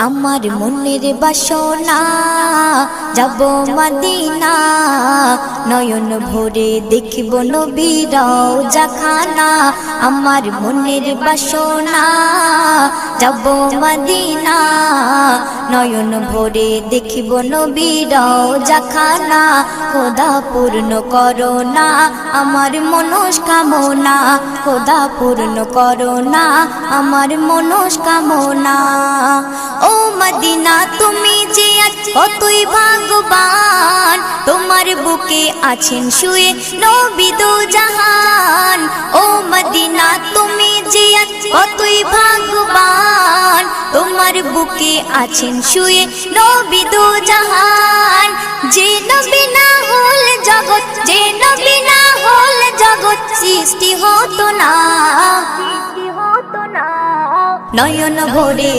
আমার মনের বাসনা যাব মদিনা, নয়ন ভরে দেখিব নবীর রওজাখানা। আমার মনের বাসনা যাব মদিনা, নয়ন ভরে দেখিব নবীর রওজাখানা। খোদা পূর্ণ করো না আমার মনস্কামনা, খোদা পূর্ণ করো না আমার মনস্কামনা। ও মদিনা তুমি যে আজ কতই ভাগ্যবান, তোমার বুকে আছেন শুয়ে নবী দো জাহান। ও মদিনা তুমি যে আজ কতই ভাগ্যবান, তোমার বুকে আছেন শুয়ে নবী দো জাহান। যে নবী না হল জগৎ, যে নবী না হল জগৎ সৃষ্টি হতো না, নয়ন ভরে